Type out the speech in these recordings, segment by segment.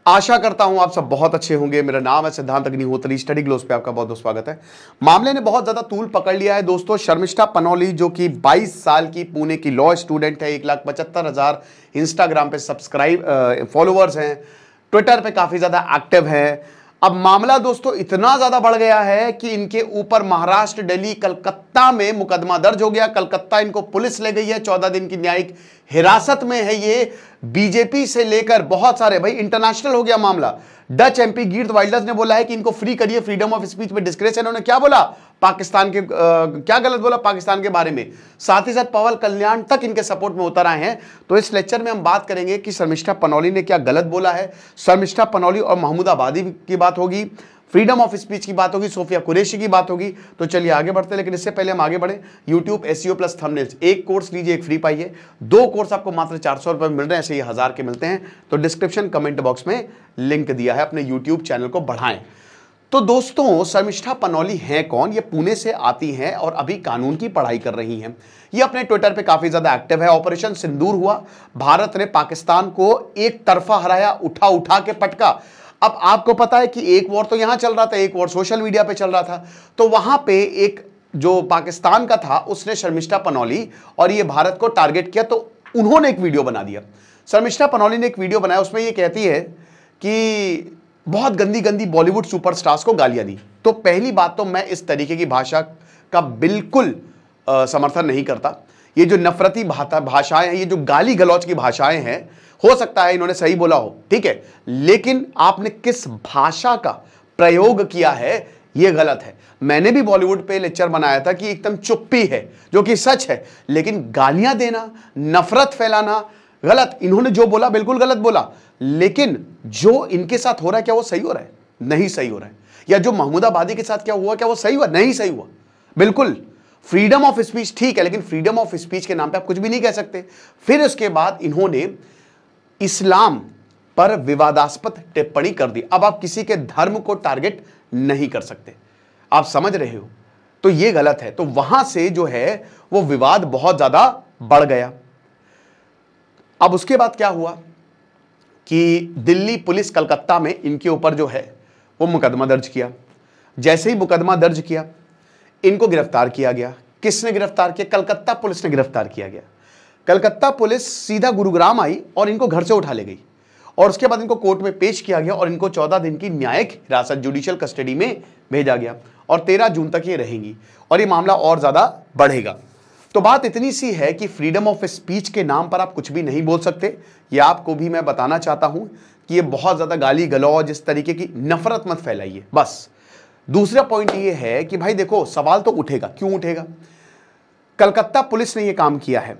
आशा करता हूं आप सब बहुत अच्छे होंगे। मेरा नाम है सिद्धांत अग्निहोत्री, स्टडी ग्लोस पे आपका बहुत बहुत स्वागत है। मामले ने बहुत ज्यादा तूल पकड़ लिया है दोस्तों। शर्मिष्ठा पनौली जो कि 22 साल की पुणे की लॉ स्टूडेंट है, 1,75,000 इंस्टाग्राम पे सब्सक्राइब फॉलोअर्स हैं, ट्विटर पे काफी ज्यादा एक्टिव है। अब मामला दोस्तों इतना ज्यादा बढ़ गया है कि इनके ऊपर महाराष्ट्र, दिल्ली, कलकत्ता में मुकदमा दर्ज हो गया। कलकत्ता इनको पुलिस ले गई है, 14 दिन की न्यायिक हिरासत में है। ये बीजेपी से लेकर बहुत सारे, भाई इंटरनेशनल हो गया मामला। डच एमपी गीर्थ वाइल्डर्स ने बोला है कि इनको फ्री करिए, फ्रीडम ऑफ स्पीच में डिस्क्रेस है। इन्होंने क्या बोला पाकिस्तान के क्या गलत बोला पाकिस्तान के बारे में। साथ ही साथ पवन कल्याण तक इनके सपोर्ट में उतर आए हैं। तो इस लेक्चर में हम बात करेंगे कि शर्मिष्ठा पनौली ने क्या गलत बोला है। शर्मिष्ठा पनौली और महमूद आबादी की बात होगी, फ्रीडम ऑफ स्पीच की बात होगी, सोफिया कुरैशी की बात होगी। तो चलिए आगे बढ़ते हैं, लेकिन इससे पहले हम आगे बढ़े। YouTube SEO प्लस थंबनेल्स, एक कोर्स लीजिए, एक फ्री पाइए। 2 कोर्स आपको मात्र 400 रुपए में मिल रहे हैं, ऐसे ये 1000 के मिलते हैं। तो डिस्क्रिप्शन कमेंट बॉक्स में लिंक दिया है, अपने YouTube चैनल को बढ़ाएं। तो दोस्तों शर्मिष्ठा पनौली हैं कौन? ये पुणे से आती हैं और अभी कानून की पढ़ाई कर रही हैं। ये अपने ट्विटर पे काफी ज्यादा एक्टिव है। ऑपरेशन सिंदूर हुआ, भारत ने पाकिस्तान को एक तरफा हराया, उठा उठा के पटका। अब आपको पता है कि एक वॉर तो यहां चल रहा था, एक वॉर सोशल मीडिया पे चल रहा था। तो वहां पे एक जो पाकिस्तान का था उसने शर्मिष्ठा पनौली और ये भारत को टारगेट किया, तो उन्होंने एक वीडियो बना दिया। शर्मिष्ठा पनौली ने एक वीडियो बनाया, उसमें ये कहती है कि बहुत गंदी गंदी बॉलीवुड सुपरस्टार्स को गालियां दी। तो पहली बात तो मैं इस तरीके की भाषा का बिल्कुल समर्थन नहीं करता। ये जो नफरती भाषाएं हैं, ये जो गाली गलौज की भाषाएं हैं, हो सकता है इन्होंने सही बोला हो, ठीक है, लेकिन आपने किस भाषा का प्रयोग किया है यह गलत है। मैंने भी बॉलीवुड पे लेक्चर बनाया था कि एकदम चुप्पी है, जो कि सच है, लेकिन गालियां देना, नफरत फैलाना गलत। इन्होंने जो बोला बिल्कुल गलत बोला, लेकिन जो इनके साथ हो रहा है क्या वो सही हो रहा है? नहीं सही हो रहा है। या जो महमूद आबादी के साथ क्या हुआ, क्या वो सही हुआ? नहीं सही हुआ। बिल्कुल फ्रीडम ऑफ स्पीच ठीक है, लेकिन फ्रीडम ऑफ स्पीच के नाम पे आप कुछ भी नहीं कह सकते। फिर उसके बाद इन्होंने इस्लाम पर विवादास्पद टिप्पणी कर दी। अब आप किसी के धर्म को टारगेट नहीं कर सकते, आप समझ रहे हो? तो यह गलत है। तो वहां से जो है वो विवाद बहुत ज्यादा बढ़ गया। अब उसके बाद क्या हुआ कि दिल्ली पुलिस कलकत्ता में इनके ऊपर जो है वो मुकदमा दर्ज किया। जैसे ही मुकदमा दर्ज किया, इनको गिरफ्तार किया गया। किसने गिरफ्तार किया? कलकत्ता पुलिस ने गिरफ्तार किया गया। कलकत्ता पुलिस सीधा गुरुग्राम आई और इनको घर से उठा ले गई, और उसके बाद इनको कोर्ट में पेश किया गया और इनको 14 दिन की न्यायिक हिरासत, जुडिशियल कस्टडी में भेजा गया, और 13 जून तक ये रहेंगी, और ये मामला और ज्यादा बढ़ेगा। तो बात इतनी सी है कि फ्रीडम ऑफ स्पीच के नाम पर आप कुछ भी नहीं बोल सकते। ये आपको भी मैं बताना चाहता हूं कि ये बहुत ज्यादा गाली गलौज, इस तरीके की नफरत मत फैलाइए, बस। दूसरा पॉइंट ये है कि भाई देखो, सवाल तो उठेगा, क्यों उठेगा? कलकत्ता पुलिस ने यह काम किया है।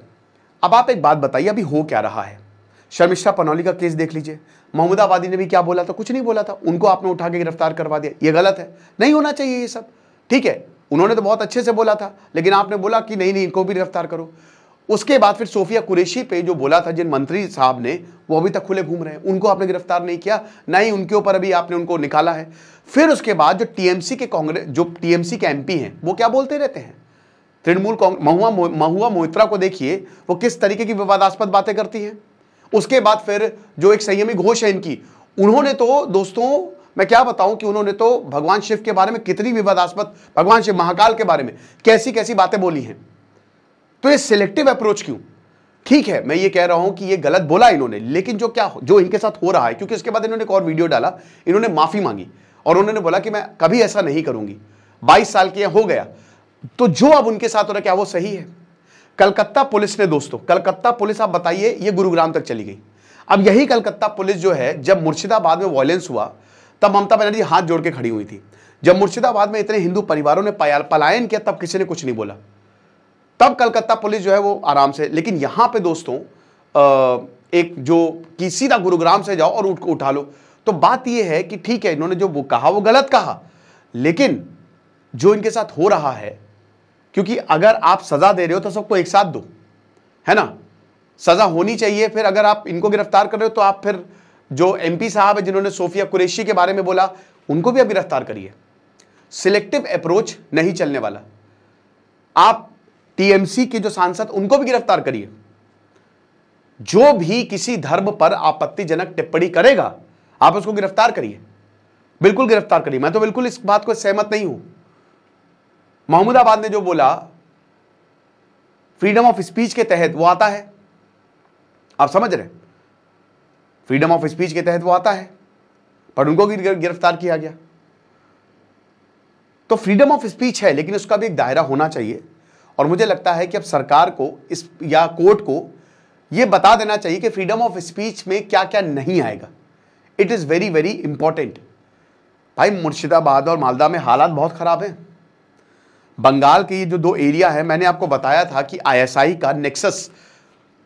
अब आप एक बात बताइए, अभी हो क्या रहा है? शर्मिष्ठा पनौली का केस देख लीजिए। महमूद आबादी ने भी क्या बोला था? कुछ नहीं बोला था। उनको आपने उठा के गिरफ्तार करवा दिया। ये गलत है, नहीं होना चाहिए ये सब, ठीक है। उन्होंने तो बहुत अच्छे से बोला था, लेकिन आपने बोला कि नहीं नहीं, इनको भी गिरफ्तार करो। उसके बाद फिर सोफिया कुरैशी पे जो बोला था, जिन मंत्री साहब ने, वो अभी तक खुले घूम रहे हैं, उनको आपने गिरफ्तार नहीं किया, ना ही उनके ऊपर अभी आपने उनको निकाला है। फिर उसके बाद जो टीएमसी के एमपी हैं, वो क्या बोलते रहते हैं? तृणमूल महुआ मोइत्रा को देखिए, वो किस तरीके की विवादास्पद बातें करती हैं। उसके बाद फिर जो एक संयमी घोष है इनकी, उन्होंने तो दोस्तों मैं क्या बताऊं कि उन्होंने तो भगवान शिव के बारे में कितनी विवादास्पद, भगवान शिव महाकाल के बारे में कैसी कैसी बातें बोली हैं। तो ये सिलेक्टिव अप्रोच क्यों? ठीक है, मैं ये कह रहा हूं कि ये गलत बोला इन्होंने, लेकिन जो इनके साथ हो रहा है, क्योंकि उसके बाद इन्होंने एक और वीडियो डाला, इन्होंने माफी मांगी और उन्होंने बोला कि मैं कभी ऐसा नहीं करूंगी। 22 साल के हो गया, तो जो अब उनके साथ हो रहा है क्या वो सही है? कलकत्ता पुलिस ने दोस्तों, कलकत्ता पुलिस आप बताइए, ये गुरुग्राम तक चली गई। अब यही कलकत्ता पुलिस जो है, जब मुर्शिदाबाद में वायलेंस हुआ, तब ममता बनर्जी हाथ जोड़ के खड़ी हुई थी। जब मुर्शिदाबाद में इतने हिंदू परिवारों ने पलायन किया, तब किसी ने कुछ नहीं बोला। तब कलकत्ता पुलिस जो है वो आराम से। लेकिन यहां पे दोस्तों एक जो कि सीधा गुरुग्राम से जाओ और उठा लो। तो बात ये है कि ठीक है, इन्होंने जो वो कहा वो गलत कहा, लेकिन जो इनके साथ हो रहा है, क्योंकि अगर आप सजा दे रहे हो तो सबको एक साथ दो, है ना? सजा होनी चाहिए। फिर अगर आप इनको गिरफ्तार कर रहे हो तो आप फिर जो एमपी साहब है जिन्होंने सोफिया कुरैशी के बारे में बोला, उनको भी आप गिरफ्तार करिए। सिलेक्टिव अप्रोच नहीं चलने वाला। आप टीएमसी के जो सांसद, उनको भी गिरफ्तार करिए। जो भी किसी धर्म पर आपत्तिजनक टिप्पणी करेगा, आप उसको गिरफ्तार करिए, बिल्कुल गिरफ्तार करिए। मैं तो बिल्कुल इस बात को सहमत नहीं हूं। महमूदाबाद ने जो बोला फ्रीडम ऑफ स्पीच के तहत वो आता है, आप समझ रहे, फ्रीडम ऑफ स्पीच के तहत वो आता है, पर उनको गिरफ्तार किया गया। तो फ्रीडम ऑफ स्पीच है, लेकिन उसका भी एक दायरा होना चाहिए। और मुझे लगता है कि अब सरकार को इस या कोर्ट को यह बता देना चाहिए कि फ्रीडम ऑफ स्पीच में क्या क्या नहीं आएगा। It is very very important. भाई मुर्शिदाबाद और मालदा में हालात बहुत खराब हैं। बंगाल के ये जो 2 एरिया है, मैंने आपको बताया था कि आईएसआई का नेक्सस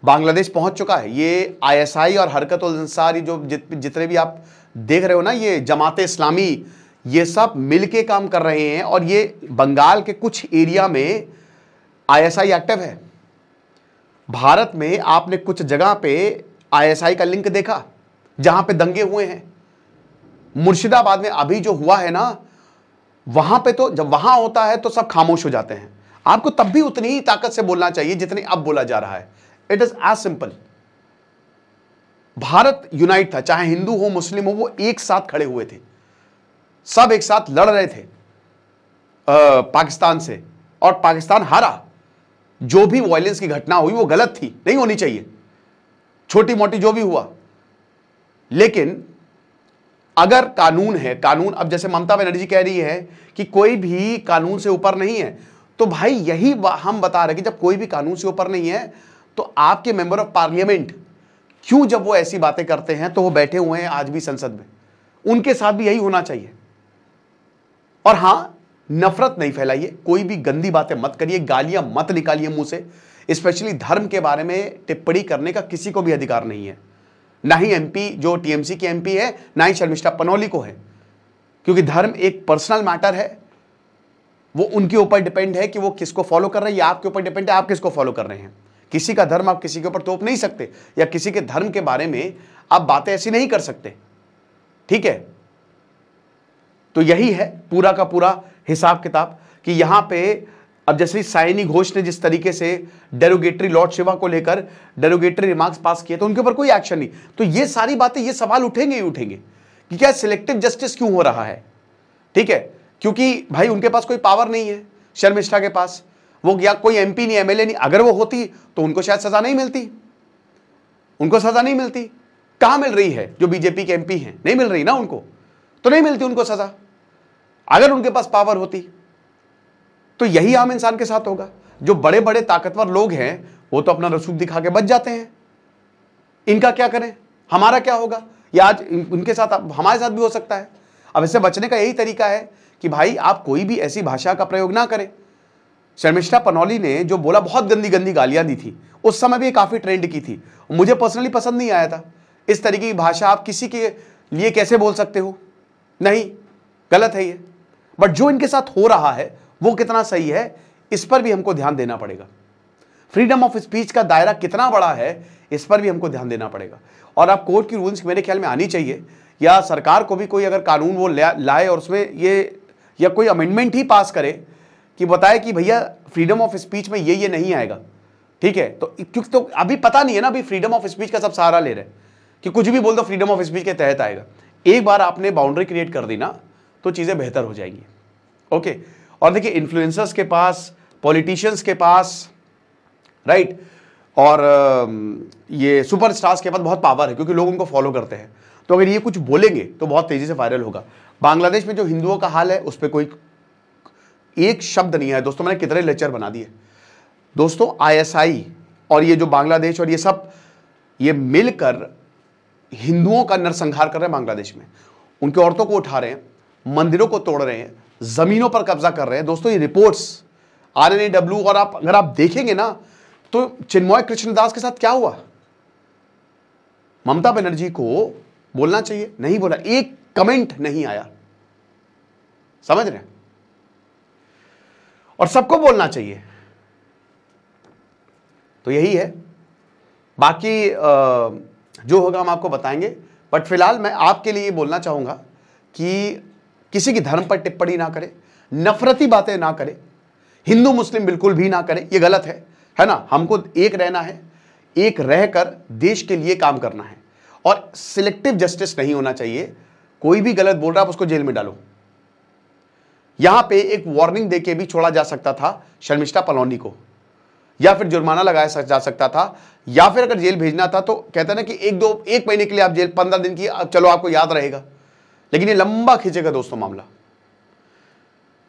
बांग्लादेश पहुंच चुका है। ये आईएसआई और हरकत-उल-इंसार, ये जो जितने भी आप देख रहे हो ना, ये जमात इस्लामी, ये सब मिलके काम कर रहे हैं। और ये बंगाल के कुछ एरिया में आईएसआई एक्टिव है। भारत में आपने कुछ जगह पे आईएसआई का लिंक देखा जहां पे दंगे हुए हैं। मुर्शिदाबाद में अभी जो हुआ है ना, वहां पे तो जब वहां होता है तो सब खामोश हो जाते हैं। आपको तब भी उतनी ही ताकत से बोलना चाहिए जितनी अब बोला जा रहा है। It is as simple. Bharat unite था, चाहे हिंदू हो मुस्लिम हो, वो एक साथ खड़े हुए थे, सब एक साथ लड़ रहे थे पाकिस्तान से, और पाकिस्तान हारा। जो भी वायलेंस की घटना हुई वो गलत थी, नहीं होनी चाहिए, छोटी मोटी जो भी हुआ। लेकिन अगर कानून है, कानून, अब जैसे ममता बनर्जी कह रही है कि कोई भी कानून से ऊपर नहीं है, तो भाई यही हम बता रहे कि जब कोई भी कानून से ऊपर नहीं है तो आपके मेंबर ऑफ पार्लियामेंट क्यों, जब वो ऐसी बातें करते हैं तो वो बैठे हुए हैं आज भी संसद में, उनके साथ भी यही होना चाहिए। और हां, नफरत नहीं फैलाइए, कोई भी गंदी बातें मत करिए, गालियां मत निकालिए मुंह से। स्पेशली धर्म के बारे में टिप्पणी करने का किसी को भी अधिकार नहीं है, ना ही एमपी जो टीएमसी के एमपी है, ना ही शर्मिष्ठा पनोली को है, क्योंकि धर्म एक पर्सनल मैटर है। वो उनके ऊपर डिपेंड है कि वो किसको फॉलो कर रहे हैं, या आपके ऊपर डिपेंड है आप किसको फॉलो कर रहे हैं। किसी का धर्म आप किसी के ऊपर थोप नहीं सकते, या किसी के धर्म के बारे में आप बातें ऐसी नहीं कर सकते, ठीक है। तो यही है पूरा का पूरा हिसाब किताब कि यहां पे अब जैसे साइनी घोष ने जिस तरीके से डेरोगेटरी लॉर्ड शिवा को लेकर डेरोगेटरी रिमार्क्स पास किए, तो उनके ऊपर कोई एक्शन नहीं। तो ये सारी बातें, ये सवाल उठेंगे ही उठेंगे कि क्या सिलेक्टिव जस्टिस क्यों हो रहा है, ठीक है। क्योंकि भाई उनके पास कोई पावर नहीं है, शर्मिष्ठा के पास, वो या कोई एमपी नहीं, एमएलए नहीं। अगर वो होती तो उनको शायद सजा नहीं मिलती, उनको सजा नहीं मिलती। कहां मिल रही है? जो बीजेपी के एमपी हैं, नहीं मिल रही ना उनको, तो नहीं मिलती उनको सजा। अगर उनके पास पावर होती तो यही आम इंसान के साथ होगा। जो बड़े बड़े ताकतवर लोग हैं वो तो अपना रसूख दिखा के बच जाते हैं। इनका क्या करें, हमारा क्या होगा? या आज उनके साथ हमारे साथ भी हो सकता है। अब इससे बचने का यही तरीका है कि भाई आप कोई भी ऐसी भाषा का प्रयोग ना करें। शर्मिष्ठा पनोली ने जो बोला, बहुत गंदी गंदी गालियां दी थी, उस समय भी काफी ट्रेंड की थी, मुझे पर्सनली पसंद नहीं आया था। इस तरीके की भाषा आप किसी के लिए कैसे बोल सकते हो? नहीं, गलत है ये। बट जो इनके साथ हो रहा है वो कितना सही है, इस पर भी हमको ध्यान देना पड़ेगा। फ्रीडम ऑफ स्पीच का दायरा कितना बड़ा है, इस पर भी हमको ध्यान देना पड़ेगा। और आप कोर्ट की रूल्स मेरे ख्याल में आनी चाहिए, या सरकार को भी कोई अगर कानून वो लाए और उसमें ये या कोई अमेंडमेंट ही पास करे कि बताए कि भैया फ्रीडम ऑफ स्पीच में ये नहीं आएगा, ठीक है। तो क्योंकि तो अभी पता नहीं है ना, अभी फ्रीडम ऑफ स्पीच का सब सहारा ले रहे हैं कि कुछ भी बोल दो फ्रीडम ऑफ स्पीच के तहत आएगा। एक बार आपने बाउंड्री क्रिएट कर दी ना, तो चीजें बेहतर हो जाएंगी, ओके। और देखिए, इन्फ्लुएंसर्स के पास, पॉलिटिशियंस के पास, राइट, और ये सुपरस्टार्स के पास बहुत पावर है, क्योंकि लोग उनको फॉलो करते हैं। तो अगर ये कुछ बोलेंगे तो बहुत तेजी से वायरल होगा। बांग्लादेश में जो हिंदुओं का हाल है उस पर कोई एक शब्द नहीं है दोस्तों। मैंने कितने लेक्चर बना दिए दोस्तों। आईएसआई और ये जो बांग्लादेश और ये सब, ये मिलकर हिंदुओं का नरसंहार कर रहे हैं बांग्लादेश में। उनकी औरतों को उठा रहे हैं, मंदिरों को तोड़ रहे हैं, जमीनों पर कब्जा कर रहे हैं दोस्तों। ये रिपोर्ट्स RNAW, और अगर आप देखेंगे ना तो चिन्मय कृष्णदास के साथ क्या हुआ, ममता बनर्जी को बोलना चाहिए, नहीं बोला, एक कमेंट नहीं आया, समझ रहे हैं। और सबको बोलना चाहिए। तो यही है, बाकी जो होगा हम आपको बताएंगे। बट फिलहाल मैं आपके लिए बोलना चाहूंगा कि किसी की धर्म पर टिप्पणी ना करें, नफरती बातें ना करें, हिंदू मुस्लिम बिल्कुल भी ना करें, ये गलत है ना। हमको एक रहना है, एक रहकर देश के लिए काम करना है। और सिलेक्टिव जस्टिस नहीं होना चाहिए। कोई भी गलत बोल रहा है आप उसको जेल में डालो। यहां पे एक वार्निंग देके भी छोड़ा जा सकता था शर्मिष्ठा पनौली को, या फिर जुर्माना लगाया जा सकता था, या फिर अगर जेल भेजना था तो कहते हैं ना कि एक महीने के लिए आप जेल, 15 दिन की, चलो आपको याद रहेगा, लेकिन ये लंबा खींचेगा दोस्तों मामला।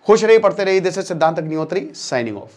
खुश रहिए, पढ़ते रहिए। दिस इज सिद्धांत अग्निहोत्री साइनिंग ऑफ।